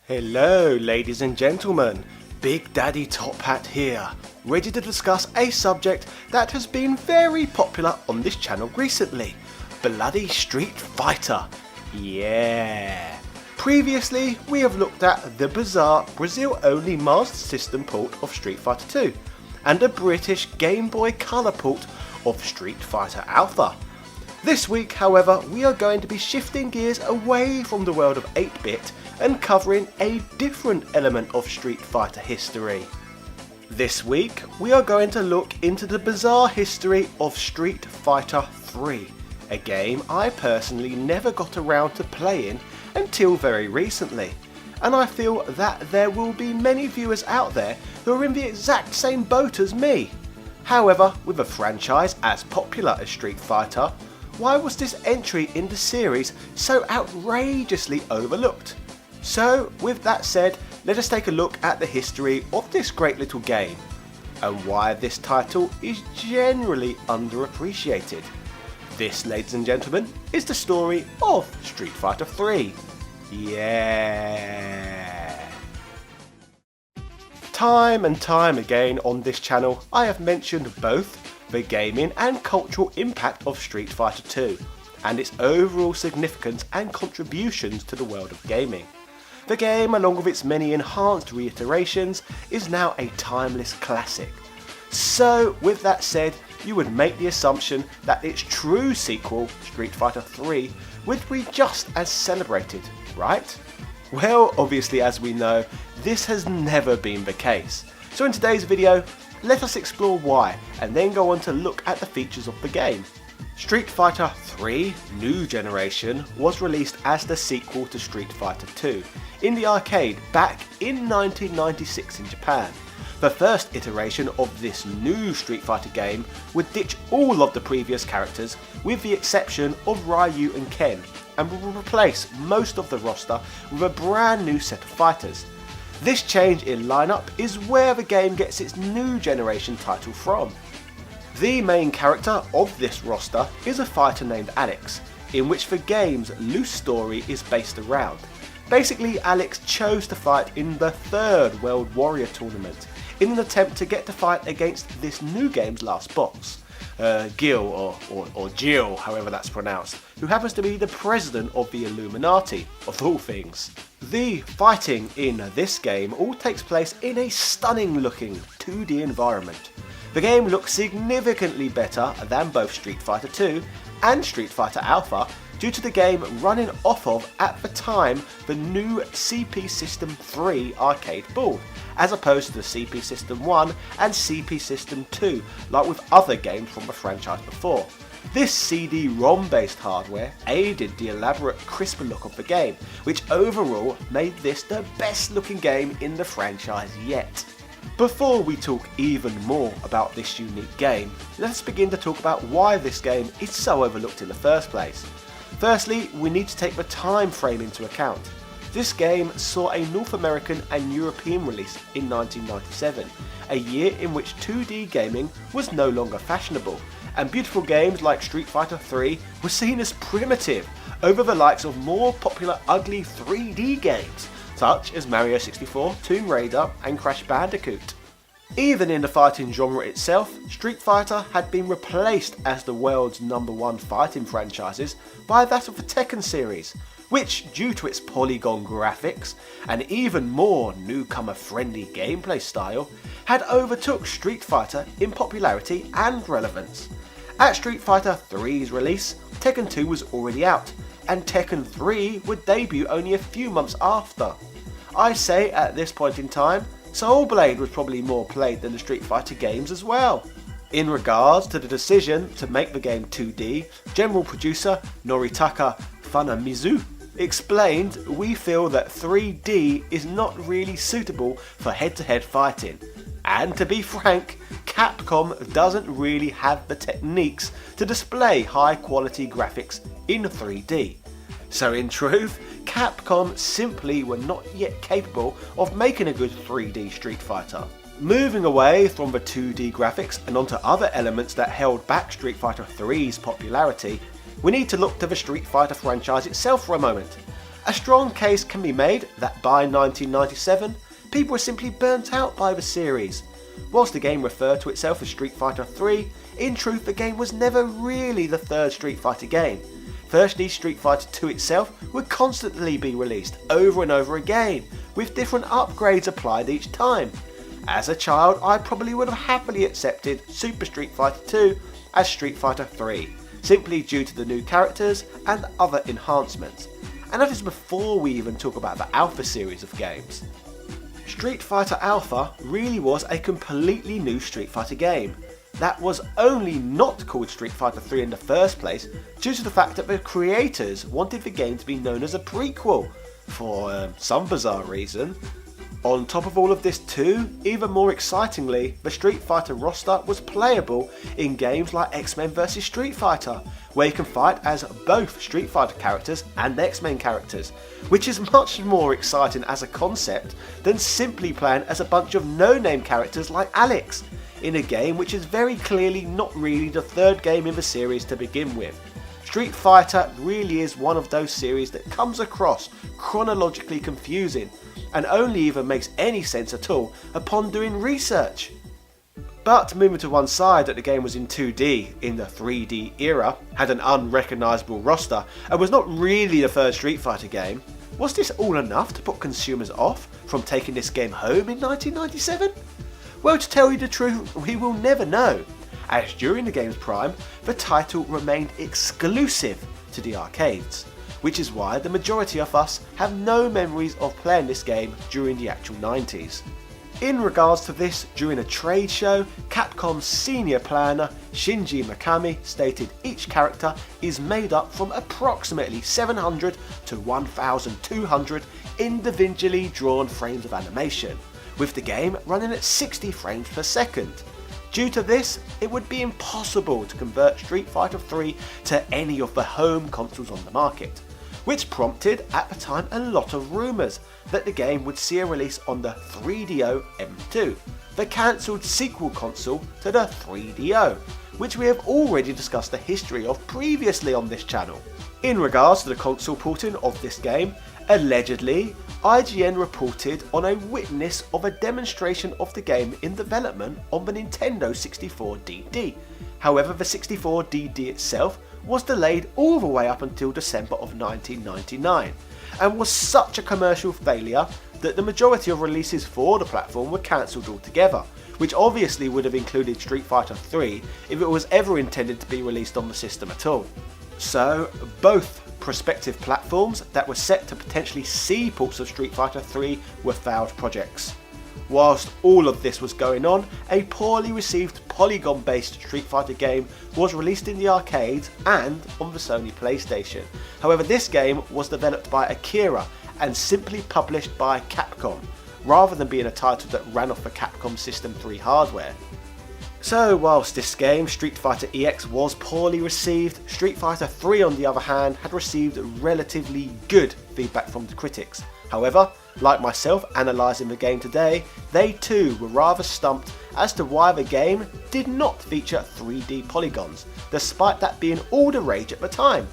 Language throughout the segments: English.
Hello ladies and gentlemen, Big Daddy Top Hat here, ready to discuss a subject that has been very popular on this channel recently, bloody Street Fighter. Yeah. Previously we have looked at the bizarre Brazil only Master System port of Street Fighter 2 and a British Game Boy Color port of Street Fighter Alpha. This week, however, we are going to be shifting gears away from the world of 8-bit and covering a different element of Street Fighter history. This week, we are going to look into the bizarre history of Street Fighter 3, a game I personally never got around to playing until very recently, and I feel that there will be many viewers out there who are in the exact same boat as me. However, with a franchise as popular as Street Fighter, why was this entry in the series so outrageously overlooked? So, with that said, let us take a look at the history of this great little game, and why this title is generally underappreciated. This, ladies and gentlemen, is the story of Street Fighter 3. Yeah! Time and time again on this channel, I have mentioned both the gaming and cultural impact of Street Fighter 2, and its overall significance and contributions to the world of gaming. The game, along with its many enhanced reiterations, is now a timeless classic. So, with that said, you would make the assumption that its true sequel, Street Fighter 3, would be just as celebrated, right? Well, obviously, as we know, this has never been the case. So in today's video, let us explore why, and then go on to look at the features of the game. Street Fighter 3 New Generation was released as the sequel to Street Fighter 2 in the arcade back in 1996 in Japan. The first iteration of this new Street Fighter game would ditch all of the previous characters with the exception of Ryu and Ken, and will replace most of the roster with a brand new set of fighters. This change in lineup is where the game gets its New Generation title from. The main character of this roster is a fighter named Alex, in which the game's loose story is based around. Basically, Alex chose to fight in the third World Warrior tournament in an attempt to get to fight against this new game's last boss, Gil, or Jill, however that's pronounced, who happens to be the president of the Illuminati, of all things. The fighting in this game all takes place in a stunning looking 2D environment. The game looks significantly better than both Street Fighter 2 and Street Fighter Alpha due to the game running off of, at the time, the new CP System 3 arcade board, as opposed to the CP System 1 and CP System 2, like with other games from the franchise before. This CD-ROM based hardware aided the elaborate crisper look of the game, which overall made this the best looking game in the franchise yet. Before we talk even more about this unique game, let's begin to talk about why this game is so overlooked in the first place. Firstly, we need to take the time frame into account. This game saw a North American and European release in 1997, a year in which 2D gaming was no longer fashionable, and beautiful games like Street Fighter 3 were seen as primitive over the likes of more popular ugly 3D games, such as Mario 64, Tomb Raider and Crash Bandicoot. Even in the fighting genre itself, Street Fighter had been replaced as the world's #1 fighting franchises by that of the Tekken series, which, due to its polygon graphics and even more newcomer-friendly gameplay style, had overtook Street Fighter in popularity and relevance. At Street Fighter 3's release, Tekken 2 was already out, and Tekken 3 would debut only a few months after. I say at this point in time, Soul Blade was probably more played than the Street Fighter games as well. In regards to the decision to make the game 2D, general producer Noritaka Funamizu explained, "We feel that 3D is not really suitable for head-to-head fighting. And to be frank, Capcom doesn't really have the techniques to display high quality graphics in 3D. So in truth, Capcom simply were not yet capable of making a good 3D Street Fighter." Moving away from the 2D graphics and onto other elements that held back Street Fighter 3's popularity, we need to look to the Street Fighter franchise itself for a moment. A strong case can be made that by 1997, people were simply burnt out by the series. Whilst the game referred to itself as Street Fighter 3, in truth the game was never really the third Street Fighter game. Firstly, Street Fighter 2 itself would constantly be released over and over again, with different upgrades applied each time. As a child, I probably would have happily accepted Super Street Fighter 2 as Street Fighter 3, simply due to the new characters and other enhancements. And that is before we even talk about the Alpha series of games. Street Fighter Alpha really was a completely new Street Fighter game that was only not called Street Fighter 3 in the first place due to the fact that the creators wanted the game to be known as a prequel for some bizarre reason. On top of all of this too, even more excitingly, the Street Fighter roster was playable in games like X-Men vs Street Fighter, where you can fight as both Street Fighter characters and X-Men characters, which is much more exciting as a concept than simply playing as a bunch of no-name characters like Alex, in a game which is very clearly not really the third game in the series to begin with. Street Fighter really is one of those series that comes across chronologically confusing and only even makes any sense at all upon doing research. But moving to one side that the game was in 2D in the 3D era, had an unrecognisable roster, and was not really the first Street Fighter game, was this all enough to put consumers off from taking this game home in 1997? Well, to tell you the truth, we will never know, as during the game's prime, the title remained exclusive to the arcades, which is why the majority of us have no memories of playing this game during the actual 90s. In regards to this, during a trade show, Capcom's senior planner Shinji Mikami stated each character is made up from approximately 700 to 1200 individually drawn frames of animation, with the game running at 60 frames per second. Due to this, it would be impossible to convert Street Fighter 3 to any of the home consoles on the market, which prompted at the time a lot of rumours that the game would see a release on the 3DO M2, the cancelled sequel console to the 3DO, which we have already discussed the history of previously on this channel. In regards to the console porting of this game, allegedly, IGN reported on a witness of a demonstration of the game in development on the Nintendo 64 DD. However, the 64 DD itself was delayed all the way up until December of 1999, and was such a commercial failure that the majority of releases for the platform were cancelled altogether, which obviously would have included Street Fighter 3 if it was ever intended to be released on the system at all. So, both prospective platforms that were set to potentially see ports of Street Fighter 3 were failed projects. Whilst all of this was going on, a poorly received polygon-based Street Fighter game was released in the arcades and on the Sony PlayStation. However, this game was developed by Akira and simply published by Capcom, rather than being a title that ran off the Capcom System 3 hardware. So whilst this game, Street Fighter EX, was poorly received, Street Fighter 3 on the other hand had received relatively good feedback from the critics. However, like myself analysing the game today, they too were rather stumped as to why the game did not feature 3D polygons, despite that being all the rage at the time.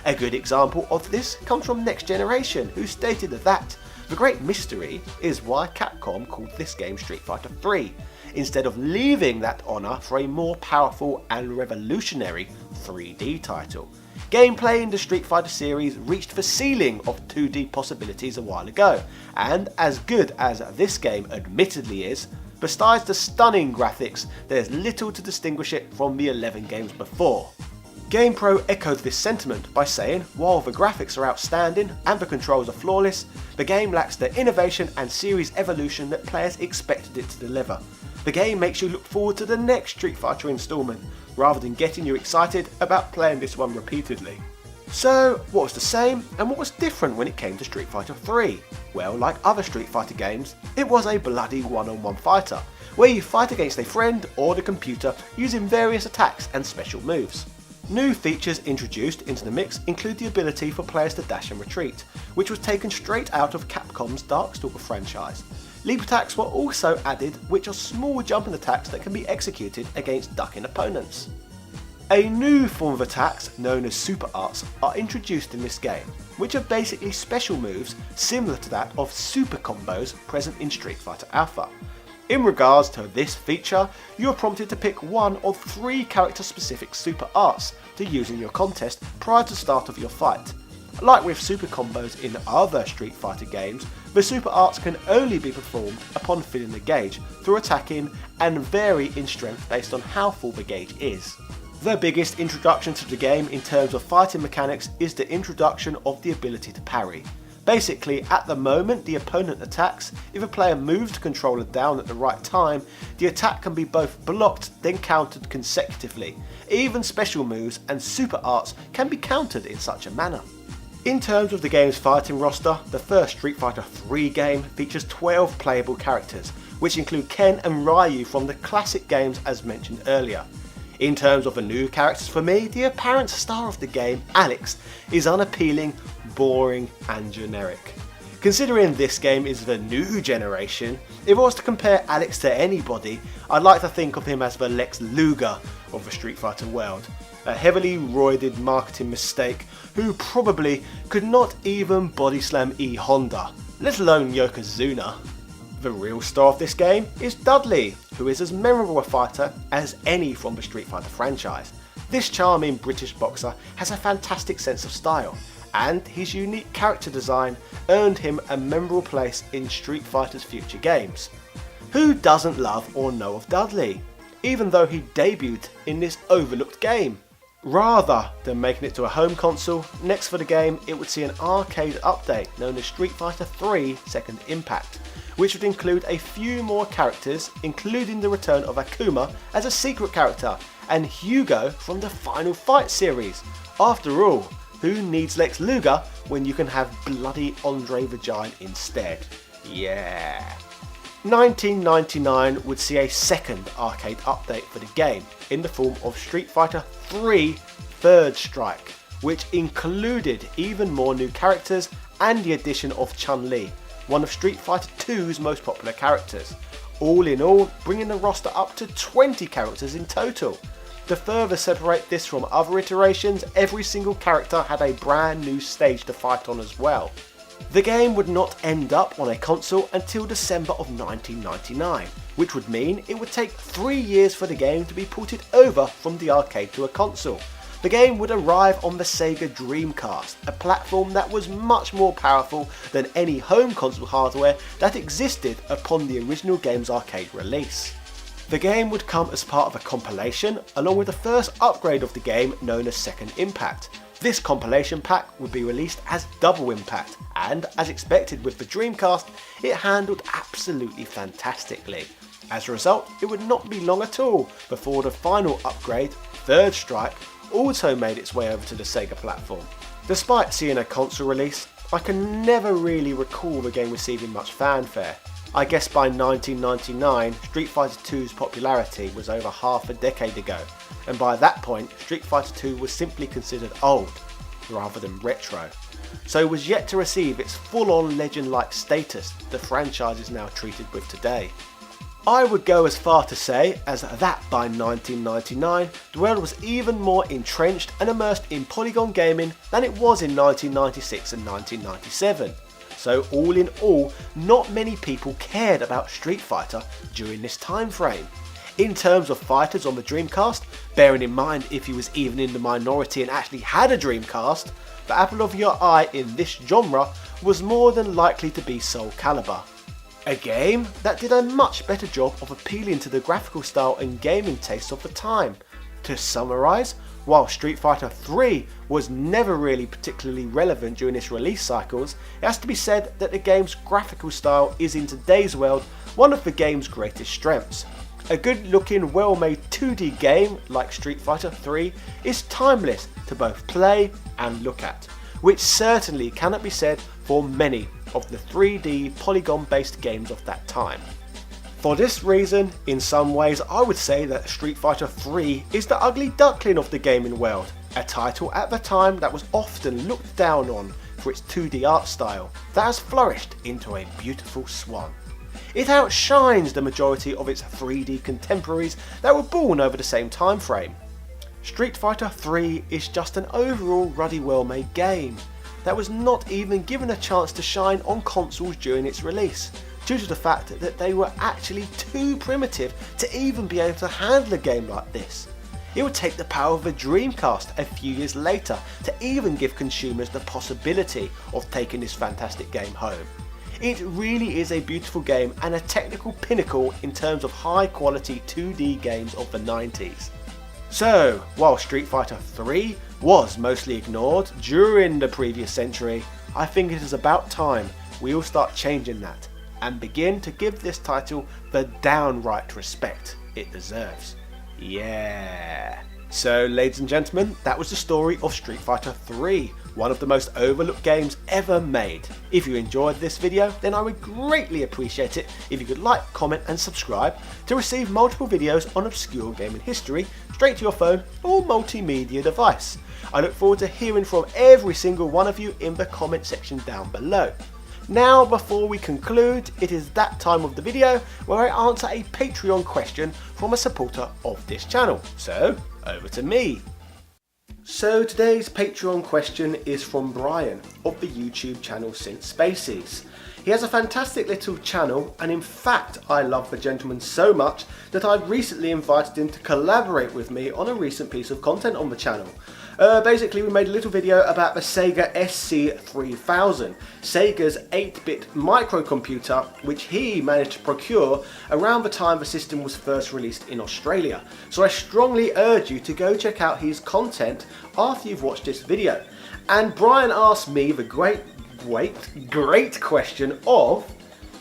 A good example of this comes from Next Generation, who stated that the great mystery is why Capcom called this game Street Fighter 3, instead of leaving that honour for a more powerful and revolutionary 3D title. Gameplay in the Street Fighter series reached the ceiling of 2D possibilities a while ago, and as good as this game admittedly is, besides the stunning graphics, there's little to distinguish it from the 11 games before. GamePro echoed this sentiment by saying, while the graphics are outstanding and the controls are flawless, the game lacks the innovation and series evolution that players expected it to deliver. The game makes you look forward to the next Street Fighter installment, rather than getting you excited about playing this one repeatedly. So, what was the same and what was different when it came to Street Fighter 3? Well, like other Street Fighter games, it was a bloody one-on-one fighter, where you fight against a friend or the computer using various attacks and special moves. New features introduced into the mix include the ability for players to dash and retreat, which was taken straight out of Capcom's Darkstalker franchise. Leap attacks were also added, which are small jumping attacks that can be executed against ducking opponents. A new form of attacks, known as super arts, are introduced in this game, which are basically special moves similar to that of super combos present in Street Fighter Alpha. In regards to this feature, you are prompted to pick one of 3 character specific super arts to use in your contest prior to start of your fight. Like with super combos in other Street Fighter games, the super arts can only be performed upon filling the gauge through attacking and vary in strength based on how full the gauge is. The biggest introduction to the game in terms of fighting mechanics is the introduction of the ability to parry. Basically, at the moment the opponent attacks, if a player moves the controller down at the right time, the attack can be both blocked then countered consecutively. Even special moves and super arts can be countered in such a manner. In terms of the game's fighting roster, the first Street Fighter 3 game features 12 playable characters, which include Ken and Ryu from the classic games as mentioned earlier. In terms of the new characters for me, the apparent star of the game, Alex, is unappealing, boring and generic. Considering this game is the new generation, if I was to compare Alex to anybody, I'd like to think of him as the Lex Luger of the Street Fighter world. A heavily roided marketing mistake who probably could not even body slam E Honda, let alone Yokozuna. The real star of this game is Dudley, who is as memorable a fighter as any from the Street Fighter franchise. This charming British boxer has a fantastic sense of style, and his unique character design earned him a memorable place in Street Fighter's future games. Who doesn't love or know of Dudley, even though he debuted in this overlooked game? Rather than making it to a home console, next for the game it would see an arcade update known as Street Fighter 3 Second Impact, which would include a few more characters, including the return of Akuma as a secret character and Hugo from the Final Fight series. After all, who needs Lex Luger when you can have bloody Andre the Giant instead? Yeah. 1999 would see a second arcade update for the game in the form of Street Fighter 3 Third Strike, which included even more new characters and the addition of Chun-Li, one of Street Fighter 2's most popular characters. All in all, bringing the roster up to 20 characters in total. To further separate this from other iterations, every single character had a brand new stage to fight on as well. The game would not end up on a console until December of 1999, which would mean it would take 3 years for the game to be ported over from the arcade to a console. The game would arrive on the Sega Dreamcast, a platform that was much more powerful than any home console hardware that existed upon the original game's arcade release. The game would come as part of a compilation along with the first upgrade of the game known as Second Impact. This compilation pack would be released as Double Impact, and as expected with the Dreamcast, it handled absolutely fantastically. As a result, it would not be long at all before the final upgrade, Third Strike, also made its way over to the Sega platform. Despite seeing a console release, I can never really recall the game receiving much fanfare. I guess by 1999, Street Fighter 2's popularity was over half a decade ago, and by that point, Street Fighter 2 was simply considered old, rather than retro, so was yet to receive its full-on legend-like status the franchise is now treated with today. I would go as far to say as that by 1999, the world was even more entrenched and immersed in polygon gaming than it was in 1996 and 1997. So all in all, not many people cared about Street Fighter during this time frame. In terms of fighters on the Dreamcast, bearing in mind if you was even in the minority and actually had a Dreamcast, the apple of your eye in this genre was more than likely to be Soul Calibur. A game that did a much better job of appealing to the graphical style and gaming tastes of the time. To summarise, while Street Fighter 3 was never really particularly relevant during its release cycles, it has to be said that the game's graphical style is in today's world one of the game's greatest strengths. A good looking, well made 2D game like Street Fighter 3 is timeless to both play and look at, which certainly cannot be said for many of the 3D polygon based games of that time. For this reason, in some ways I would say that Street Fighter 3 is the ugly duckling of the gaming world, a title at the time that was often looked down on for its 2D art style that has flourished into a beautiful swan. It outshines the majority of its 3D contemporaries that were born over the same time frame. Street Fighter 3 is just an overall ruddy well-made game that was not even given a chance to shine on consoles during its release, due to the fact that they were actually too primitive to even be able to handle a game like this. It would take the power of the Dreamcast a few years later to even give consumers the possibility of taking this fantastic game home. It really is a beautiful game and a technical pinnacle in terms of high quality 2D games of the 90s. So, while Street Fighter 3 was mostly ignored during the previous century, I think it is about time we all start changing that and begin to give this title the downright respect it deserves. Yeah. So, ladies and gentlemen, that was the story of Street Fighter 3, one of the most overlooked games ever made. If you enjoyed this video, then I would greatly appreciate it if you could like, comment and subscribe to receive multiple videos on obscure gaming history straight to your phone or multimedia device. I look forward to hearing from every single one of you in the comment section down below. Now, before we conclude, it is that time of the video where I answer a Patreon question from a supporter of this channel. So, over to me. So today's Patreon question is from Brian of the YouTube channel Since Spaces. He has a fantastic little channel, and in fact I love the gentleman so much that I've recently invited him to collaborate with me on a recent piece of content on the channel. Basically, we made a little video about the Sega SC3000, Sega's 8-bit microcomputer, which he managed to procure around the time the system was first released in Australia. So I strongly urge you to go check out his content after you've watched this video. And Brian asked me the great question of: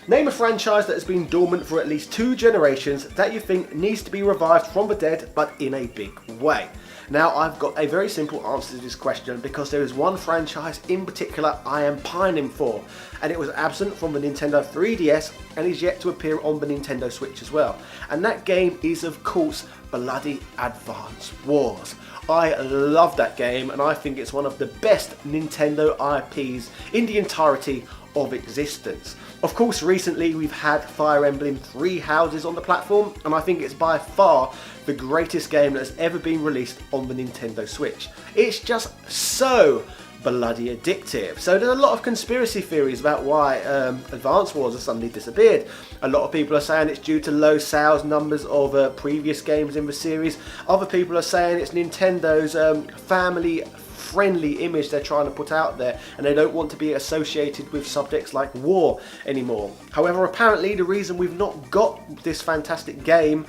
name a franchise that has been dormant for at least 2 generations that you think needs to be revived from the dead, but in a big way. Now, I've got a very simple answer to this question, because there is one franchise in particular I am pining for, and it was absent from the Nintendo 3DS and is yet to appear on the Nintendo Switch as well. And that game is, of course, Bloody Advance Wars. I love that game, and I think it's one of the best Nintendo IPs in the entirety of existence. Of course, recently we've had Fire Emblem Three Houses on the platform, and I think it's by far the greatest game that has ever been released on the Nintendo Switch. It's just so bloody addictive. So there's a lot of conspiracy theories about why Advance Wars has suddenly disappeared. A lot of people are saying it's due to low sales numbers of previous games in the series. Other people are saying it's Nintendo's family friendly image they're trying to put out there, and they don't want to be associated with subjects like war anymore. However, apparently the reason we've not got this fantastic game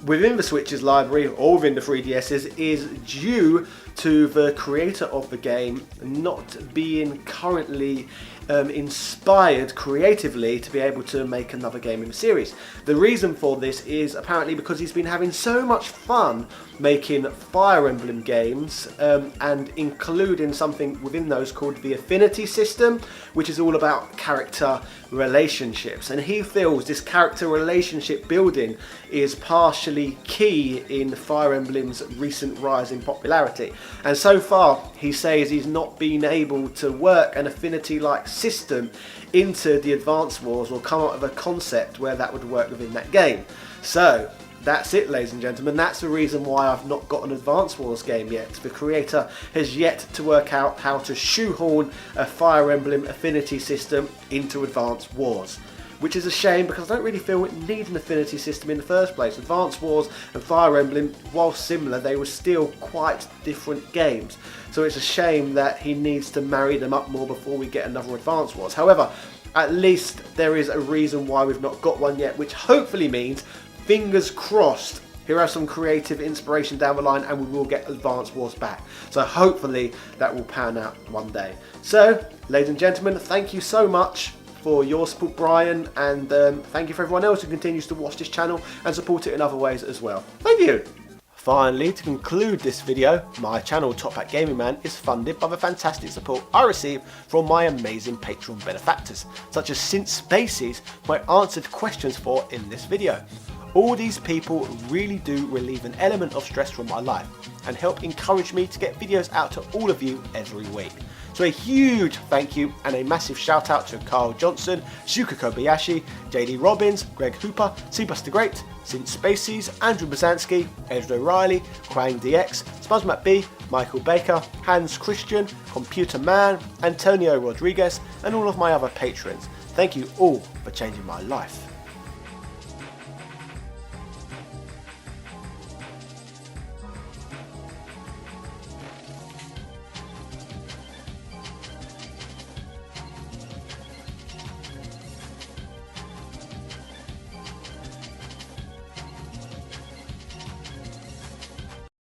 within the Switch's library or within the 3DS's is due to the creator of the game not being currently inspired creatively to be able to make another game in the series. The reason for this is apparently because he's been having so much fun making Fire Emblem games and including something within those called the Affinity System, which is all about character relationships, and he feels this character relationship building is partially key in Fire Emblem's recent rise in popularity. And so far he says he's not been able to work an affinity-like system into the Advance Wars or come up with a concept where that would work within that game. So that's it, ladies and gentlemen. That's the reason why I've not got an Advance Wars game yet. The creator has yet to work out how to shoehorn a Fire Emblem affinity system into Advance Wars, which is a shame because I don't really feel it needs an affinity system in the first place. Advance Wars and Fire Emblem, while similar, they were still quite different games. So it's a shame that he needs to marry them up more before we get another Advance Wars. However, at least there is a reason why we've not got one yet, which hopefully means, fingers crossed, here are some creative inspiration down the line and we will get Advance Wars back. So hopefully that will pan out one day. So, ladies and gentlemen, thank you so much for your support, Brian, and thank you for everyone else who continues to watch this channel and support it in other ways as well. Thank you! Finally, to conclude this video, my channel Top Hat Gaming Man is funded by the fantastic support I receive from my amazing Patreon benefactors, such as Since Spaces, who I answered questions for in this video. All these people really do relieve an element of stress from my life and help encourage me to get videos out to all of you every week. So a huge thank you and a massive shout out to Carl Johnson, Shuka Kobayashi, JD Robbins, Greg Hooper, Seabuster the Great, Since Spacies, Andrew Bazanski, Ezra O'Reilly, Krang DX, Spuzz McB, Michael Baker, Hans Christian, Computer Man, Antonio Rodriguez, and all of my other patrons. Thank you all for changing my life.